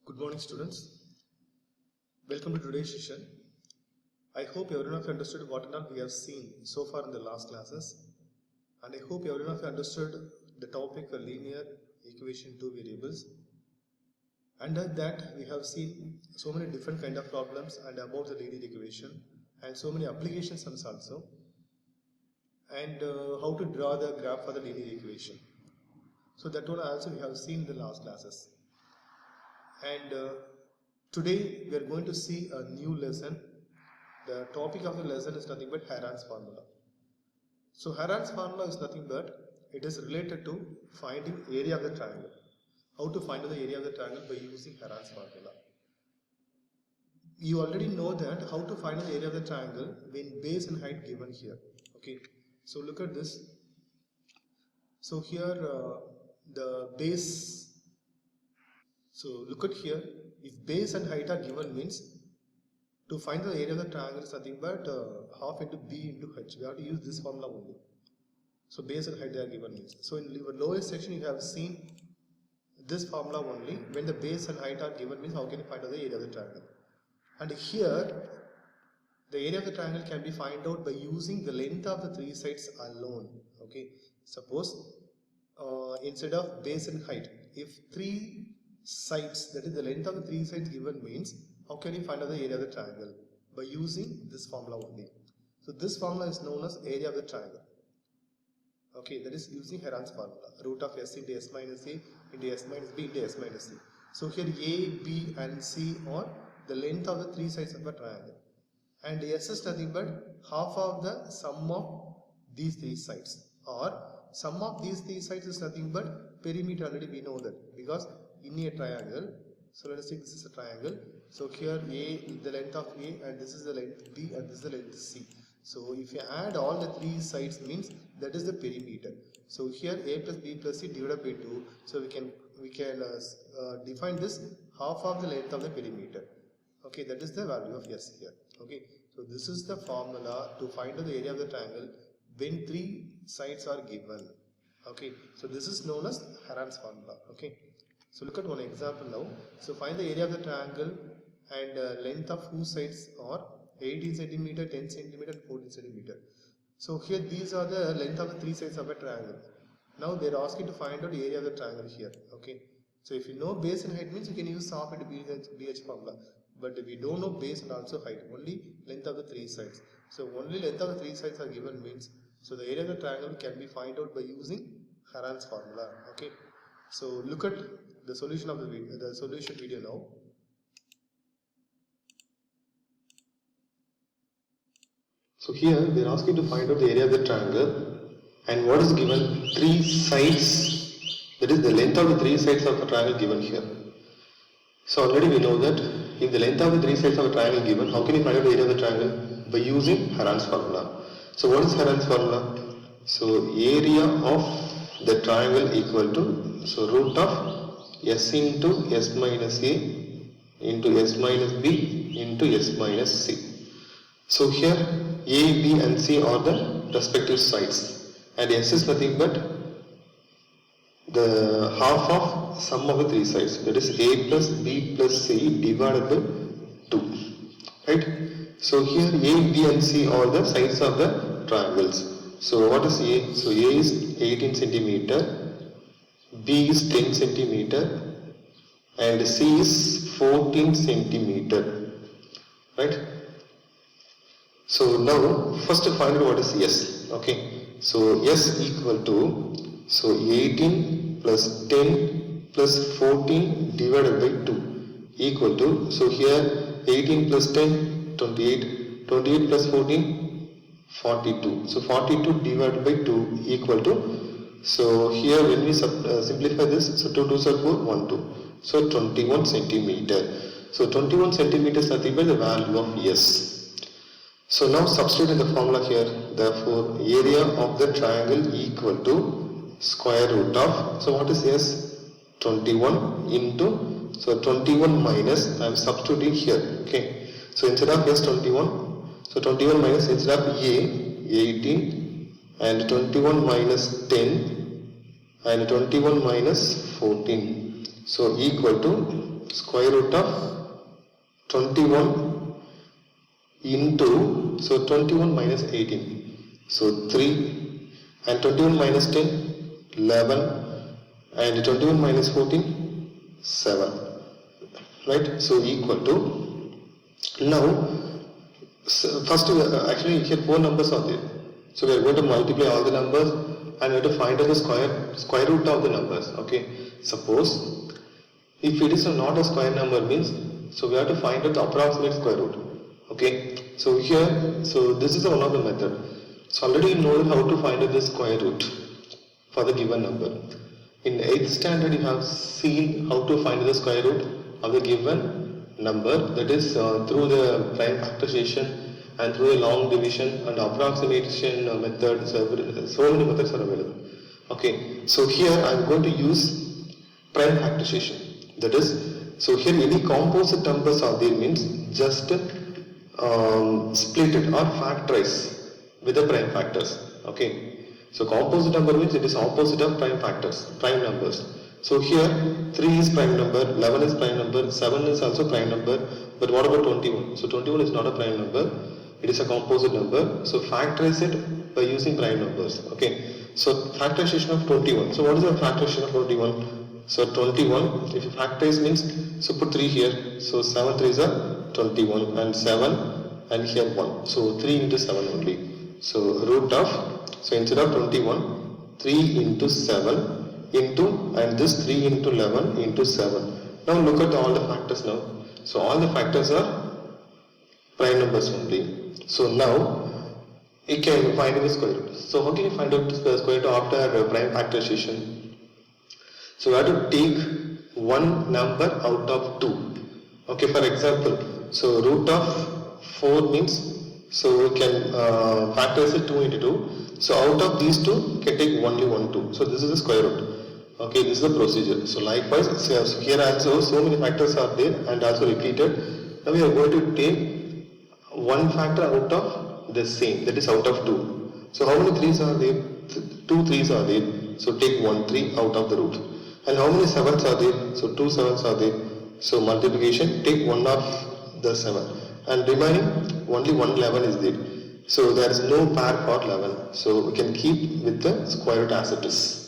Good morning, students. Welcome to today's session. I hope everyone of you understood what and all we have seen so far in the last classes, and I hope everyone of you understood the topic of linear equation two variables. Under that, we have seen so many different kind of problems and about the linear equation, and so many application sums also, and how to draw the graph for the linear equation. So that one also we have seen in the last classes. And today we are going to see a new lesson. The topic of the lesson is nothing but Heron's formula. So Heron's formula is nothing but it is related to finding area of the triangle. How to find the area of the triangle by using Heron's formula. You already know that how to find the area of the triangle when base and height given here. Okay. So look at this. So here the base. So look at here, if base and height are given means to find the area of the triangle is nothing but half into b into h. We have to use this formula only. So base and height are given means. So in your lowest section you have seen this formula only. When the base and height are given means how can you find out the area of the triangle? And here the area of the triangle can be found out by using the length of the three sides alone. Okay. Suppose instead of base and height, if three sides, that is the length of the three sides given means, how can you find out the area of the triangle? By using this formula only. So this formula is known as area of the triangle. Okay, that is using Heron's formula. Root of s into s minus a into s minus b into s minus c. So here a, b and c are the length of the three sides of a triangle. And s is nothing but half of the sum of these three sides. Or sum of these three sides is nothing but perimeter. Already we know that because in a triangle, so let us say this is a triangle. So here a is the length of a and this is the length b and this is the length c. So if you add all the three sides means that is the perimeter. So here a plus b plus c divided by 2. So we can define this half of the length of the perimeter. Okay, that is the value of s here. Okay, so this is the formula to find out the area of the triangle when three sides are given. Okay, so this is known as Heron's formula. Okay, so look at one example now. So find the area of the triangle and length of whose sides are 18 centimeter, 10 centimeter and 14 centimeter. So here these are the length of the three sides of a triangle. Now they are asking to find out the area of the triangle here. Okay, so if you know base and height means you can use half into BH formula. But we don't know base and also height, only length of the three sides. So only length of the three sides are given means, so the area of the triangle can be found out by using Heron's formula. Okay, so look at the solution of the solution video now. So here they are asking to find out the area of the triangle, and what is given? Three sides, that is the length of the three sides of the triangle given here. So already we know that if the length of the three sides of a triangle given, how can you find out the area of the triangle? By using Heron's formula. So what is Heron's formula? So area of the triangle equal to, so root of s into s minus a into s minus b into s minus c. So here a, b and c are the respective sides and s is nothing but the half of sum of the three sides, that is a plus b plus c divided by 2, right? So here a, b and c are the sides of the triangles. So what is a? So a is 18 centimeter, b is 10 centimeter and c is 14 centimeter, right? So now first to find out what is s. Okay, so s equal to, so 18 plus 10 plus 14 divided by 2 equal to, so here 18 plus 10 28, 28 plus 14 42. So 42 divided by 2 equal to, so here when we simplify this, so 2 2s are 4, 1 2. So 21 centimeter. So 21 centimeter is nothing but the value of s. So now substitute in the formula here, therefore area of the triangle equal to square root of, so what is s? 21 into, so 21 minus, I am substituting here. Okay, so instead of s 21, so 21 minus, instead of a 18 and 21 minus 10 and 21 minus 14, so equal to square root of 21 into, so 21 minus 18, so 3, and 21 minus 10, 11, and 21 minus 14, 7, right? So equal to, now first actually here 4 numbers are there, so we are going to multiply all the numbers and we have to find out the square root of the numbers. Okay, suppose if it is not a square number means, so we have to find out the approximate square root. Okay, so here, so this is one of the method. So already you know how to find out the square root for the given number. In 8th standard you have seen how to find the square root of the given number, that is through the prime factorization and through the long division and approximation method. So many methods are available. Okay, so here I am going to use prime factorization, that is, so here any composite numbers are there means just split it or factorize with the prime factors. Okay, so composite number means it is opposite of prime factors, prime numbers. So here 3 is prime number, 11 is prime number, 7 is also prime number, but what about 21? So 21 is not a prime number, it is a composite number, so factorize it by using prime numbers. Okay, so factorization of 21. So what is the factorization of 21? So 21, if you factorize means, so put 3 here, so 7 3s are 21 and 7 and here 1, so 3 into 7 only. So root of, so instead of 21, 3 into 7 into, and this 3 into 11 into 7. Now look at all the factors now. So all the factors are prime numbers only. So now you can find the square root. So how can you find out the square root after prime factorization? So we have to take one number out of 2. Okay, for example, so root of 4 means, so we can factorize it 2 into 2. So out of these 2, you can take only 1 2. So this is the square root. Okay, this is the procedure. So likewise, so here also so many factors are there and also repeated. Now we are going to take one factor out of the same, that is out of 2. So how many 3's are there? 2 3's are there. So take 1 3 out of the root. And how many 7's are there? So 2 7's are there. So multiplication, take 1 of the 7. And remaining only 1 11 is there. So there is no pair for 11. So we can keep with the square root as it is.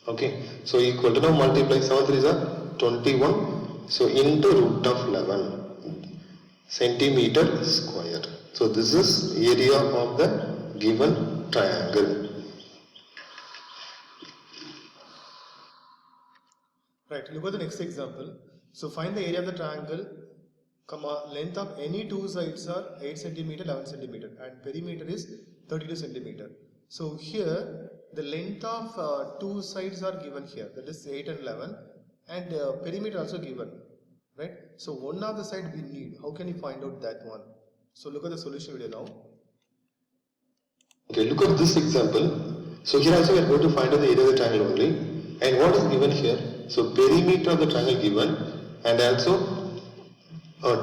Okay, so equal to, now multiply 7 3s are 21. So into root of 11 centimeter square. So this is area of the given triangle. Right, look at the next example. So find the area of the triangle, length of any two sides are 8 centimeter, 11 centimeter, and perimeter is 32 centimeter. So here the length of two sides are given here, that is 8 and 11, and perimeter also given, right? So one of the side we need. How can you find out that one? So look at the solution video now. Okay, look at this example. So here also we are going to find out the area of the triangle only. And what is given here? So perimeter of the triangle given, and also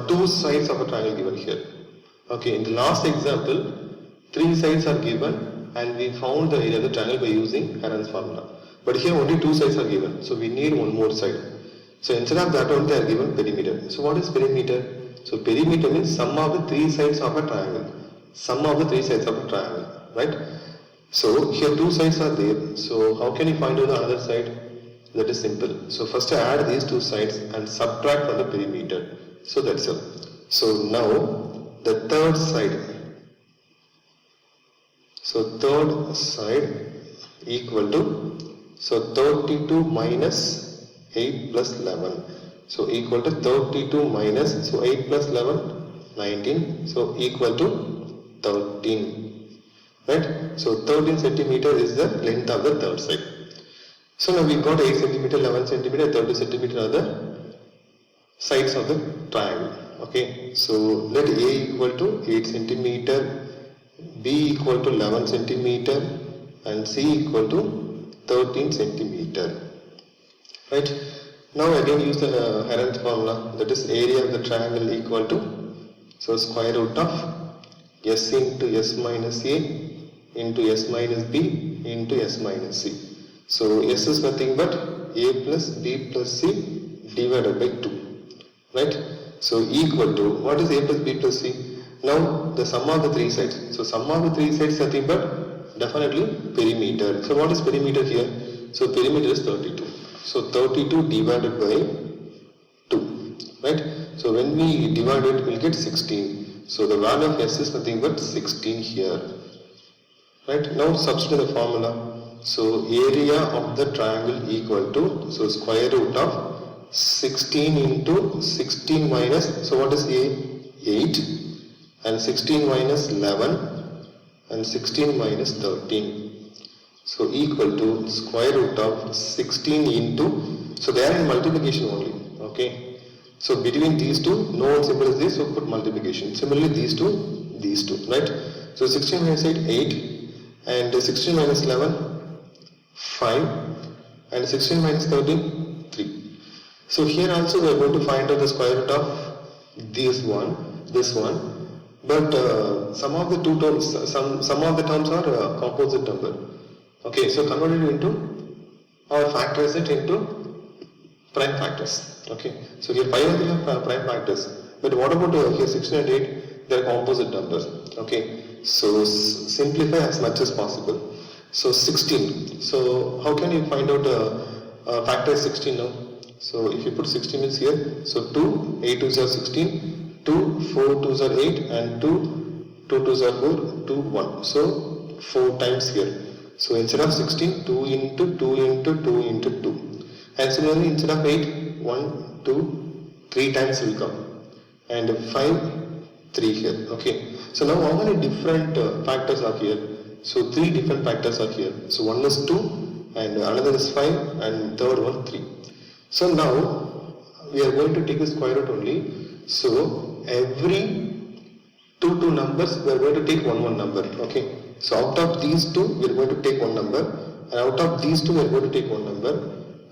two sides of a triangle given here. Okay, in the last example, 3 sides are given and we found the area of the triangle by using Heron's formula. But here only 2 sides are given, so we need one more side. So instead of that one, they are given perimeter. So what is perimeter? So perimeter means sum of the 3 sides of a triangle. Sum of the 3 sides of a triangle, right? So here 2 sides are there. So how can you find out the other side? That is simple. So first add these 2 sides and subtract from the perimeter. So that's all. So now the third side. So third side equal to, so 32 minus 8 plus 11. So equal to 32 minus, so 8 plus 11, 19. So equal to 13. Right? So 13 centimeter is the length of the third side. So now we got 8 centimeter, 11 centimeter, 30 centimeter are the sides of the triangle. Okay. So let A equal to 8 centimeter, B equal to 11 centimeter, and C equal to 13 centimeter. Right? Now again use the Heron's formula, that is area of the triangle equal to, so square root of S into S minus A into S minus B into S minus C. So S is nothing but A plus B plus C divided by 2. right? So equal to, what is a plus b plus c? Now the sum of the three sides. So sum of the three sides nothing but definitely perimeter. So what is perimeter here? So perimeter is 32. So 32 divided by 2, right? So when we divide it, we'll get 16. So the value of s is nothing but 16 here, right? Now substitute the formula. So area of the triangle equal to, so square root of 16 into 16 minus, so what is a? 8, and 16 minus 11, and 16 minus 13. So equal to square root of 16 into, so they are in multiplication only, okay? So between these two, no one symbol is this, so put multiplication. Similarly these two, right? So 16 minus 8, 8, and 16 minus 11, 5, and 16 minus 13, 3. So here also we are going to find out the square root of this one, but some of the two terms, some of the terms are composite number. Okay, so convert it into, or factorize it into prime factors. Okay, so here 5 and 3 are prime factors, but what about here 16 and 8? They are composite numbers. Okay, so simplify as much as possible. So 16. So how can you find out factor 16 now? So if you put 16 means here, so 2, 8 2s are 16, 2, 4 2s are 8, and 2, 2 2s are 4, 2, 1. So 4 times here. So instead of 16, 2 into 2 into 2 into 2. And similarly instead of 8, 1, 2, 3 times will come. And 5, 3 here. Okay. So now how many different factors are here? So 3 different factors are here. So one is 2, and another is 5, and third one 3. So now we are going to take the square root only. So every two numbers we are going to take one number. Okay. So out of these two we are going to take one number, and out of these two we are going to take one number,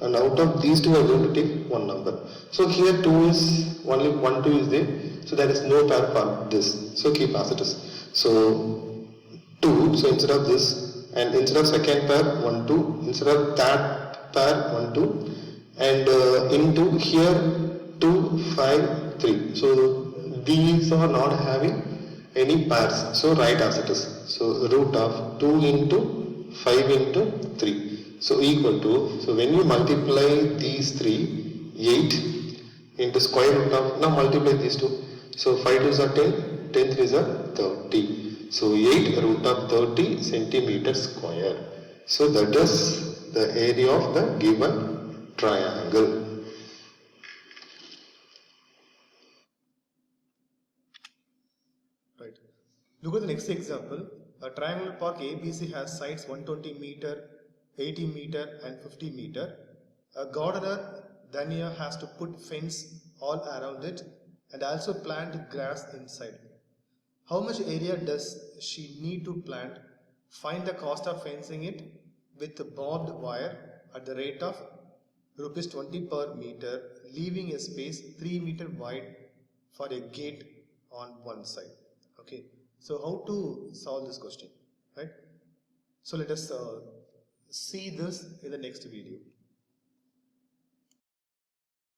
and out of these two we are going to take one number. So here 2 is only 1 2 is there. So there is no pair for this. So keep as it is. So 2, so instead of this, and instead of second pair 1 2, instead of that pair 1 2, and into here 2 5 3. So these are not having any pairs, so write as it is. So root of 2 into 5 into 3, so equal to, so when you multiply these 3, 8 into square root of, now multiply these two, so 5 2s are 10, 10 3s are 30. So 8 root of 30 centimeters square. So that is the area of the given triangle. Right. Look at the next example. A triangular park ABC has sides 120 meter, 80 meter, and 50 meter. A gardener Dania has to put fence all around it and also plant grass inside. How much area does she need to plant? Find the cost of fencing it with barbed wire at the rate of rupees 20 per meter, leaving a space 3 meter wide for a gate on one side. Okay, so how to solve this question, right? So let us see this in the next video.